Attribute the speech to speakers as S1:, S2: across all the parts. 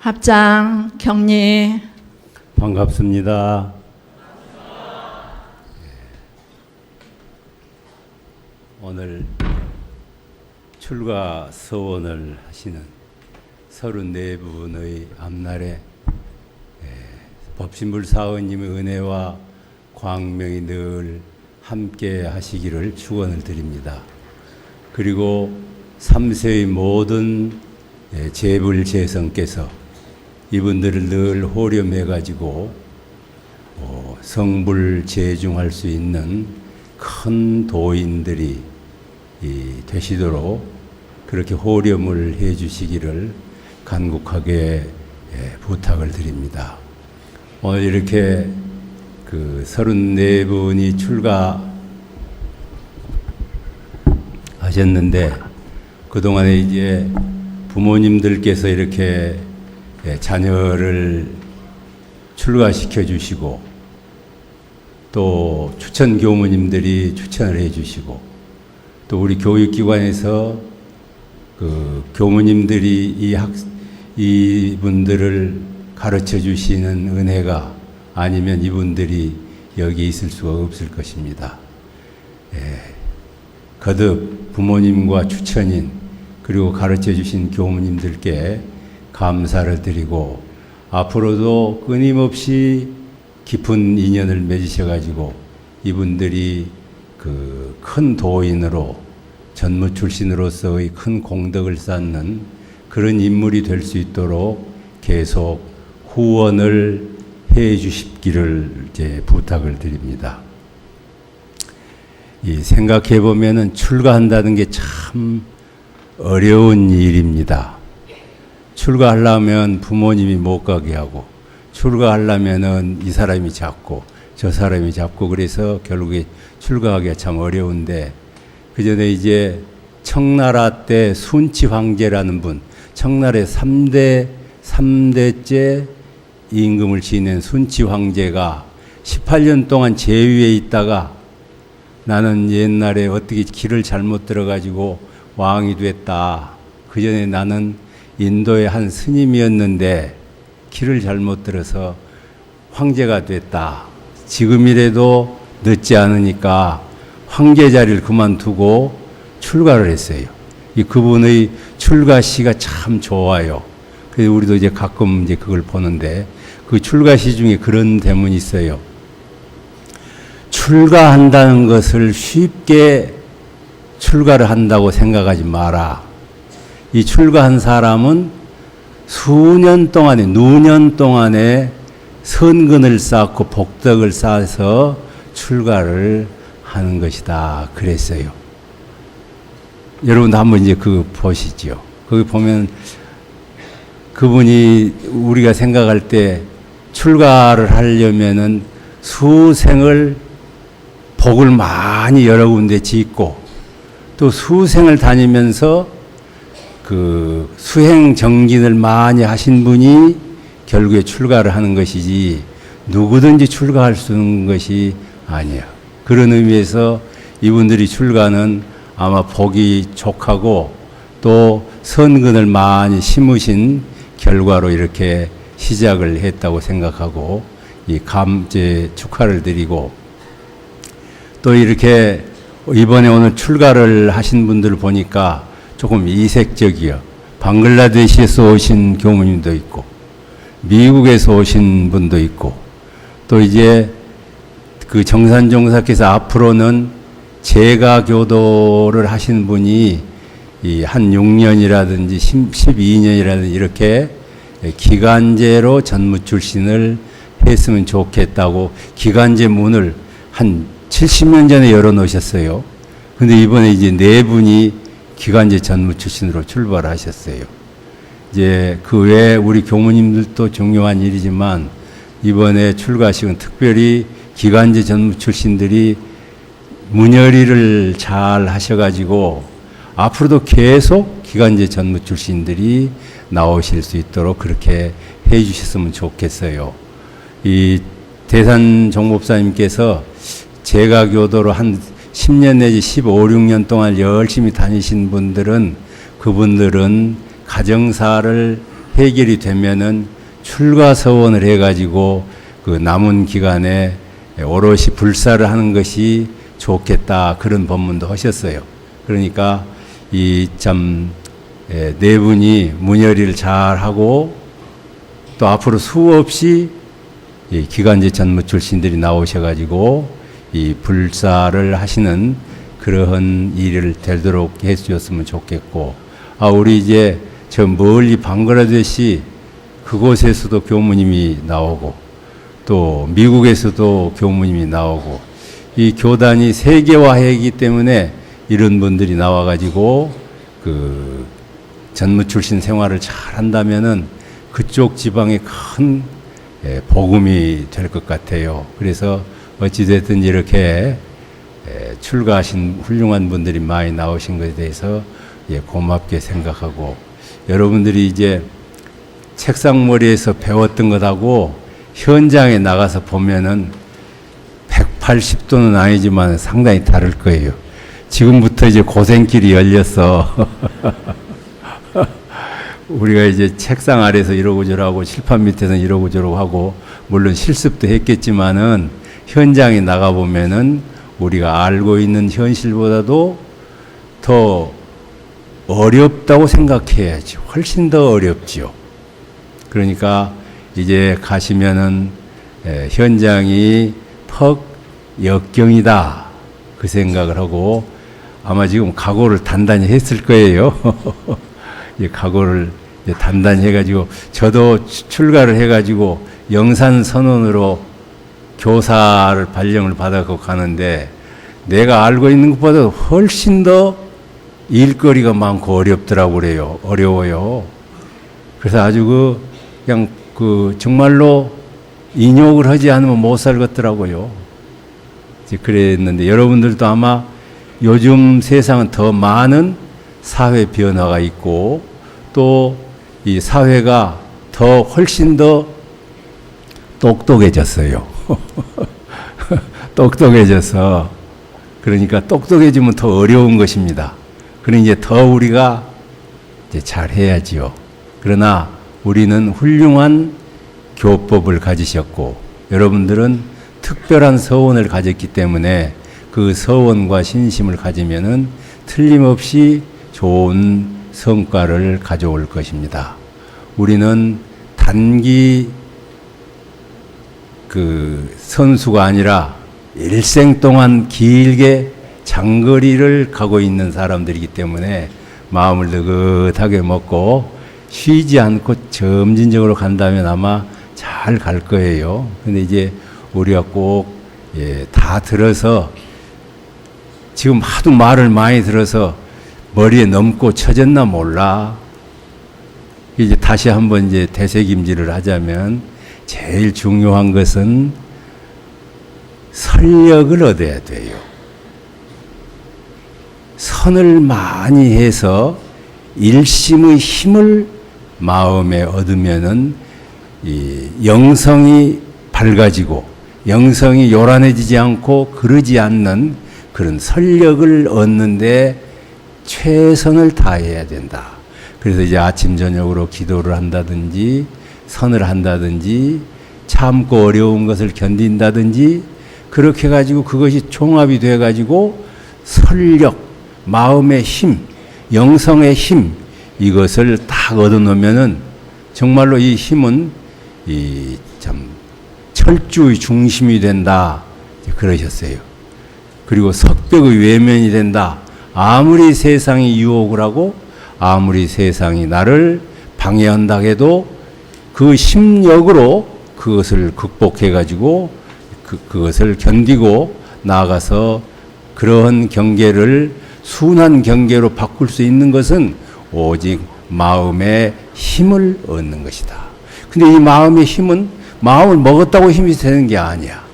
S1: 합장 격리.
S2: 반갑습니다. 오늘 출가 서원을 하시는 34분의 앞날에 법신불 사원님의 은혜와 광명이 늘 함께 하시기를 축원을 드립니다. 그리고 3세의 모든 재불재성께서 이분들을 늘 호렴해 가지고 성불 재중할 수 있는 큰 도인들이 되시도록 그렇게 호렴을 해 주시기를 간곡하게 부탁을 드립니다. 오늘 이렇게 그 34분이 출가하셨는데 그동안에 이제 부모님들께서 이렇게 자녀를 출가시켜 주시고 또 추천 교무님들이 추천을 해 주시고 또 우리 교육기관에서 그 교무님들이 이분들을 가르쳐 주시는 은혜가 아니면 이분들이 여기 있을 수가 없을 것입니다. 거듭 부모님과 추천인 그리고 가르쳐 주신 교무님들께 감사를 드리고 앞으로도 끊임없이 깊은 인연을 맺으셔 가지고 이분들이 그 큰 도인으로 전무 출신으로서의 큰 공덕을 쌓는 그런 인물이 될 수 있도록 계속 후원을 해 주시기를 이제 부탁을 드립니다. 생각해 보면은 출가한다는 게 참 어려운 일입니다. 출가하려면 부모님이 못 가게 하고 출가하려면은 이 사람이 잡고 저 사람이 잡고 그래서 결국에 출가하기가 참 어려운데 그 전에 이제 청나라 때 순치 황제라는 분, 청나라의 3대째 임금을 지낸 순치 황제가 18년 동안 제위에 있다가 나는 옛날에 어떻게 길을 잘못 들어가지고 왕이 됐다. 그 전에 나는 인도의 한 스님이었는데 길을 잘못 들어서 황제가 됐다. 지금이라도 늦지 않으니까 황제 자리를 그만두고 출가를 했어요. 그분의 출가시가 참 좋아요. 그래서 우리도 이제 가끔 이제 그걸 보는데 그 출가시 중에 그런 대문이 있어요. 출가한다는 것을 쉽게 출가를 한다고 생각하지 마라. 이 출가한 사람은 수년 동안에, 누년 동안에 선근을 쌓고 복덕을 쌓아서 출가를 하는 것이다. 그랬어요. 여러분도 한번 이제 그거 보시죠. 거기 보면 그분이 우리가 생각할 때 출가를 하려면은 수생을 복을 많이 여러 군데 짓고 또 수생을 다니면서 그 수행 정진을 많이 하신 분이 결국에 출가를 하는 것이지 누구든지 출가할 수 있는 것이 아니야. 그런 의미에서 이분들이 출가는 아마 복이 족하고 또 선근을 많이 심으신 결과로 이렇게 시작을 했다고 생각하고 이 감제 축하를 드리고 또 이렇게 이번에 오늘 출가를 하신 분들을 보니까 조금 이색적이요. 방글라데시에서 오신 교무님도 있고 미국에서 오신 분도 있고 또 이제 그 정산종사께서 앞으로는 재가교도를 하신 분이 한 6년이라든지 12년이라든지 이렇게 기간제로 전무 출신을 했으면 좋겠다고 기간제 문을 한 70년 전에 열어놓으셨어요. 근데 이번에 이제 4분이 기간제 전무 출신으로 출발하셨어요. 이제 그 외에 우리 교무님들도 중요한 일이지만 이번에 출가식은 특별히 기간제 전무 출신들이 문열일을 잘 하셔가지고 앞으로도 계속 기간제 전무 출신들이 나오실 수 있도록 그렇게 해 주셨으면 좋겠어요. 이 대산 종법사님께서 재가교도로 한 10년 내지 15, 16년 동안 열심히 다니신 분들은 그분들은 가정사를 해결이 되면은 출가 서원을 해가지고 그 남은 기간에 오롯이 불사를 하는 것이 좋겠다, 그런 법문도 하셨어요. 그러니까 이 참 네 분이 문열이를 잘 하고 또 앞으로 수없이 이 기간제 전무 출신들이 나오셔가지고 이 불사를 하시는 그러한 일을 되도록 해주셨으면 좋겠고, 우리 이제 저 멀리 방글라데시 그곳에서도 교무님이 나오고 또 미국에서도 교무님이 나오고, 이 교단이 세계화이기 때문에 이런 분들이 나와가지고 그 전무 출신 생활을 잘 한다면은 그쪽 지방에 큰 복음이 될 것 같아요. 그래서 어찌됐든 이렇게 출가하신 훌륭한 분들이 많이 나오신 것에 대해서 고맙게 생각하고, 여러분들이 이제 책상머리에서 배웠던 것하고 현장에 나가서 보면은 180도는 아니지만 상당히 다를 거예요. 지금부터 이제 고생길이 열렸어. 우리가 이제 책상 아래서 이러고 저러고 칠판 밑에서 이러고 저러고 하고 물론 실습도 했겠지만은 현장에 나가 보면은 우리가 알고 있는 현실보다도 더 어렵다고 생각해야죠. 훨씬 더 어렵지요. 그러니까 이제 가시면은 현장이 퍽 역경이다, 그 생각을 하고 아마 지금 각오를 단단히 했을 거예요. 각오를 단단히 해가지고, 저도 출가를 해가지고 영산선원으로 교사를 발령을 받아서 가는데 내가 알고 있는 것보다 훨씬 더 일거리가 많고 어렵더라고 그래요. 어려워요. 그래서 아주 그냥 정말로 인욕을 하지 않으면 못 살겠더라고요. 이제 그랬는데, 여러분들도 아마 요즘 세상은 더 많은 사회 변화가 있고 또 이 사회가 더 훨씬 더 똑똑해졌어요. 똑똑해져서, 그러니까 똑똑해지면 더 어려운 것입니다. 그러니 이제 더 우리가 이제 잘 해야지요. 그러나 우리는 훌륭한 교법을 가지셨고 여러분들은 특별한 서원을 가졌기 때문에 그 서원과 신심을 가지면은 틀림없이 좋은 성과를 가져올 것입니다. 우리는 단기 그 선수가 아니라 일생 동안 길게 장거리를 가고 있는 사람들이기 때문에 마음을 느긋하게 먹고 쉬지 않고 점진적으로 간다면 아마 잘 갈 거예요. 근데 이제 우리가 꼭 다 들어서 지금 하도 말을 많이 들어서 머리에 넘고 쳐졌나 몰라. 이제 다시 한번 이제 되새김질을 하자면 제일 중요한 것은 설력을 얻어야 돼요. 선을 많이 해서 일심의 힘을 마음에 얻으면은 이 영성이 밝아지고 영성이 요란해지지 않고 그러지 않는 그런 설력을 얻는데 최선을 다해야 된다. 그래서 이제 아침 저녁으로 기도를 한다든지 선을 한다든지 참고 어려운 것을 견딘다든지 그렇게 해가지고 그것이 종합이 돼가지고 설력, 마음의 힘, 영성의 힘, 이것을 딱 얻어놓으면은 정말로 이 힘은 이 참 철주의 중심이 된다, 그러셨어요. 그리고 석벽의 외면이 된다. 아무리 세상이 유혹을 하고 아무리 세상이 나를 방해한다 해도 그 심력으로 그것을 극복해가지고 그것을 견디고 나아가서 그러한 경계를 순한 경계로 바꿀 수 있는 것은 오직 마음의 힘을 얻는 것이다. 근데 이 마음의 힘은 마음을 먹었다고 힘이 되는 게 아니야.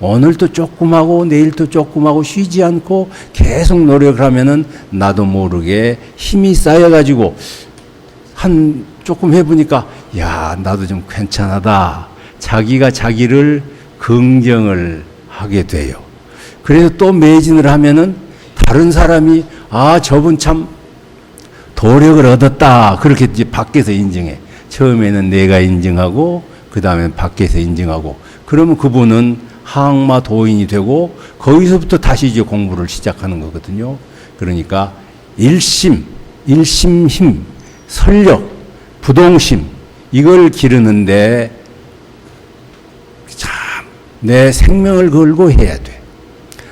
S2: 오늘도 조금 하고 내일도 조금 하고 쉬지 않고 계속 노력을 하면은 나도 모르게 힘이 쌓여가지고 한 조금 해보니까 야, 나도 좀 괜찮하다. 자기가 자기를 긍정을 하게 돼요. 그래서 또 매진을 하면은 다른 사람이 아, 저분 참 도력을 얻었다. 그렇게 이제 밖에서 인정해. 처음에는 내가 인증하고 그 다음에 밖에서 인증하고 그러면 그분은 항마 도인이 되고 거기서부터 다시 이제 공부를 시작하는 거거든요. 그러니까 일심, 일심힘, 설력, 부동심 이걸 기르는데 참 내 생명을 걸고 해야 돼.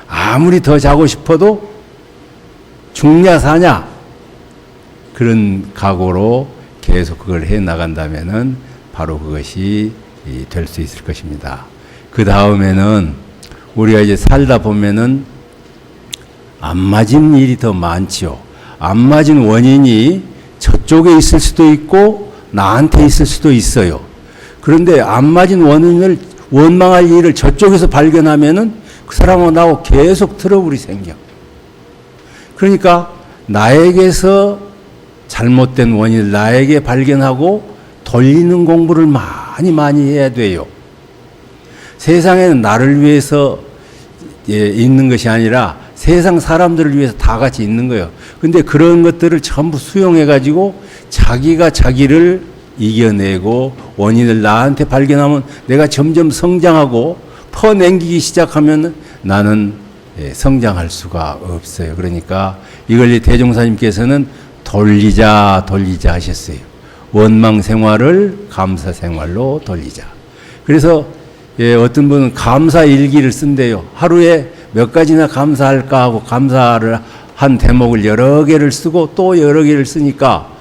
S2: 아무리 더 자고 싶어도 죽냐 사냐 그런 각오로 계속 그걸 해 나간다면은 바로 그것이 될 수 있을 것입니다. 그 다음에는 우리가 이제 살다 보면은 안 맞은 일이 더 많지요. 안 맞은 원인이 저쪽에 있을 수도 있고 나한테 있을 수도 있어요. 그런데 안 맞은 원인을 원망할 일을 저쪽에서 발견하면은 그 사람하고 나하고 계속 트러블이 생겨. 그러니까 나에게서 잘못된 원인을 나에게 발견하고 돌리는 공부를 많이 해야 돼요. 세상에는 나를 위해서 있는 것이 아니라 세상 사람들을 위해서 다 같이 있는 거예요. 근데 그런 것들을 전부 수용해가지고 자기가 자기를 이겨내고 원인을 나한테 발견하면 내가 점점 성장하고 퍼냉기기 시작하면 나는 성장할 수가 없어요. 그러니까 이걸 대종사님께서는 돌리자 하셨어요. 원망 생활을 감사 생활로 돌리자. 그래서 어떤 분은 감사 일기를 쓴대요. 하루에 몇 가지나 감사할까 하고 감사를 한 대목을 여러 개를 쓰고 또 여러 개를 쓰니까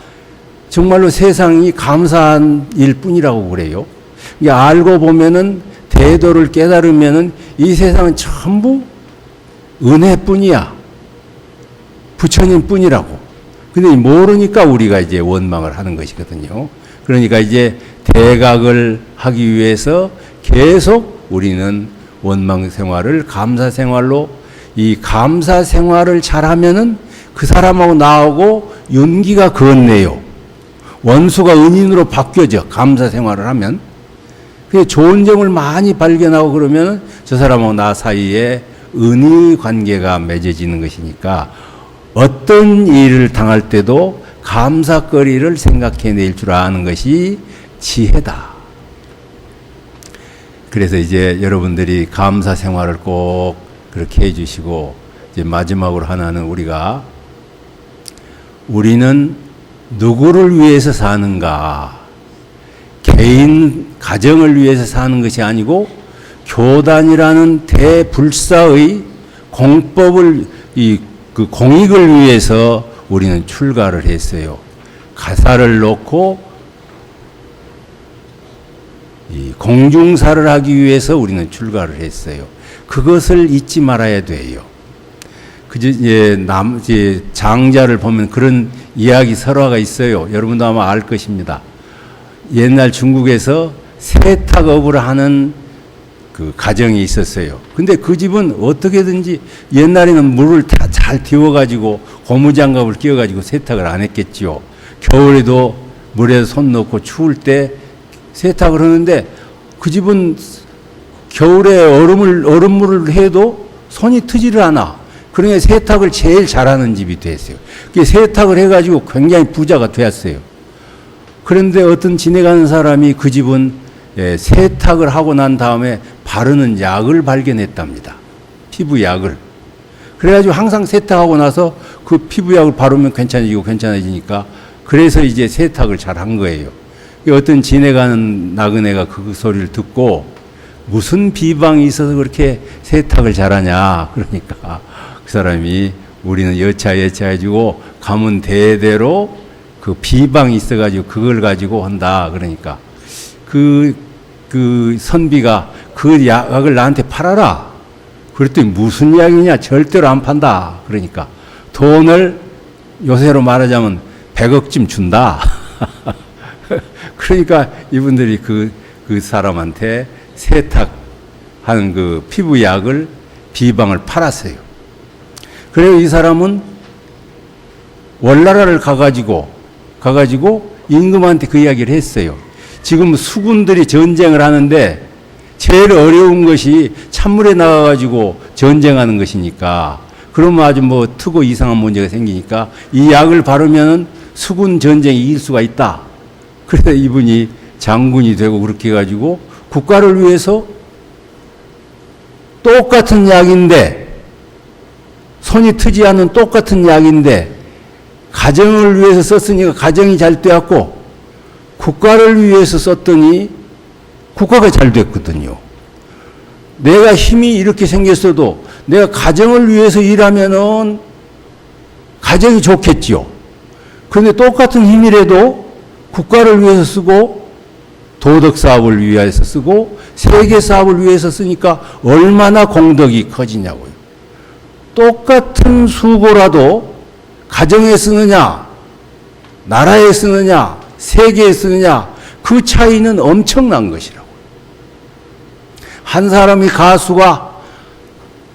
S2: 정말로 세상이 감사한 일뿐이라고 그래요. 알고 보면은 대도를 깨달으면은 이 세상은 전부 은혜뿐이야. 부처님뿐이라고. 근데 모르니까 우리가 이제 원망을 하는 것이거든요. 그러니까 이제 대각을 하기 위해서 계속 우리는 원망 생활을 감사 생활로 이 감사 생활을 잘하면은 그 사람하고 나하고 윤기가 건네요. 원수가 은인으로 바뀌어져. 감사 생활을 하면. 좋은 점을 많이 발견하고 그러면 저 사람하고 나 사이에 은의 관계가 맺어지는 것이니까 어떤 일을 당할 때도 감사거리를 생각해낼 줄 아는 것이 지혜다. 그래서 이제 여러분들이 감사 생활을 꼭 그렇게 해주시고 이제 마지막으로 하나는 우리는 누구를 위해서 사는가? 개인 가정을 위해서 사는 것이 아니고 교단이라는 대불사의 공법을 그 공익을 위해서 우리는 출가를 했어요. 가사를 놓고 이 공중사를 하기 위해서 우리는 출가를 했어요. 그것을 잊지 말아야 돼요. 이제 장자를 보면 그런 이야기 설화가 있어요. 여러분도 아마 알 것입니다. 옛날 중국에서 세탁업을 하는 그 가정이 있었어요. 근데 그 집은 어떻게든지 옛날에는 물을 다 잘 데워가지고 고무장갑을 끼워가지고 세탁을 안 했겠지요. 겨울에도 물에 손 넣고 추울 때 세탁을 하는데 그 집은 겨울에 얼음물을 해도 손이 트지를 않아. 그러니까 세탁을 제일 잘하는 집이 됐어요. 세탁을 해가지고 굉장히 부자가 되었어요. 그런데 어떤 지내가는 사람이 그 집은 세탁을 하고 난 다음에 바르는 약을 발견했답니다. 피부약을. 그래가지고 항상 세탁하고 나서 그 피부약을 바르면 괜찮아지니까 그래서 이제 세탁을 잘 한 거예요. 어떤 지내가는 나그네가 그 소리를 듣고 무슨 비방이 있어서 그렇게 세탁을 잘하냐. 그러니까 그 사람이 우리는 여차해가지고 가문 대대로 그 비방이 있어가지고 그걸 가지고 한다. 그러니까 그 선비가 그 약을 나한테 팔아라. 그랬더니 무슨 약이냐? 절대로 안 판다. 그러니까 돈을 요새로 말하자면 100억쯤 준다. 그러니까 이분들이 그 사람한테 세탁하는 그 피부약을 비방을 팔았어요. 그래서 이 사람은 월나라를 가가지고 임금한테 그 이야기를 했어요. 지금 수군들이 전쟁을 하는데 제일 어려운 것이 찬물에 나가가지고 전쟁하는 것이니까 그러면 아주 트고 이상한 문제가 생기니까 이 약을 바르면 수군 전쟁이 이길 수가 있다. 그래서 이분이 장군이 되고 그렇게 해가지고 국가를 위해서 똑같은 약인데, 손이 트지 않은 똑같은 약인데 가정을 위해서 썼으니까 가정이 잘 되었고, 국가를 위해서 썼더니 국가가 잘 됐거든요. 내가 힘이 이렇게 생겼어도 내가 가정을 위해서 일하면은 가정이 좋겠지요. 그런데 똑같은 힘이라도 국가를 위해서 쓰고 도덕 사업을 위해서 쓰고 세계 사업을 위해서 쓰니까 얼마나 공덕이 커지냐고요. 똑같은 수고라도 가정에 쓰느냐, 나라에 쓰느냐, 세계에 쓰느냐, 그 차이는 엄청난 것이라고. 한 사람이 가수가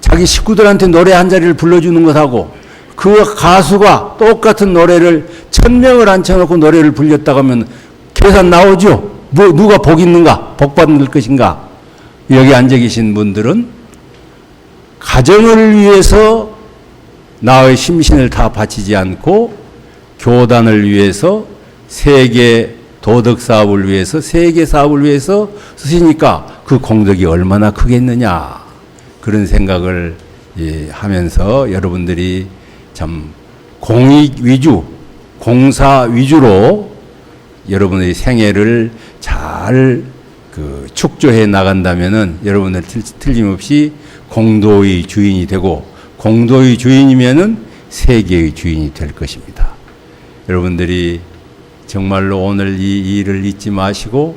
S2: 자기 식구들한테 노래 한 자리를 불러주는 것하고 그 가수가 똑같은 노래를 1000명을 앉혀놓고 노래를 불렸다고 하면 계산 나오죠? 누가 복 있는가? 복 받을 것인가? 여기 앉아 계신 분들은 가정을 위해서 나의 심신을 다 바치지 않고 교단을 위해서 세계 도덕 사업을 위해서 세계 사업을 위해서 쓰시니까 그 공덕이 얼마나 크겠느냐, 그런 생각을 하면서 여러분들이 참 공익 위주, 공사 위주로 여러분의 생애를 잘 축조해 나간다면은 여러분들 틀림없이 공도의 주인이 되고, 공도의 주인이면은 세계의 주인이 될 것입니다. 여러분들이 정말로 오늘 이 일을 잊지 마시고,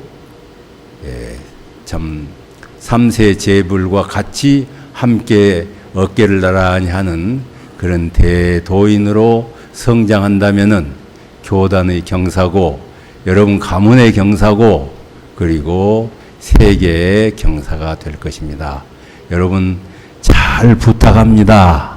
S2: 참 삼세 제불과 같이 함께 어깨를 나란히 하는 그런 대도인으로 성장한다면은 교단의 경사고, 여러분 가문의 경사고, 그리고 세계의 경사가 될 것입니다. 여러분 잘 부탁합니다.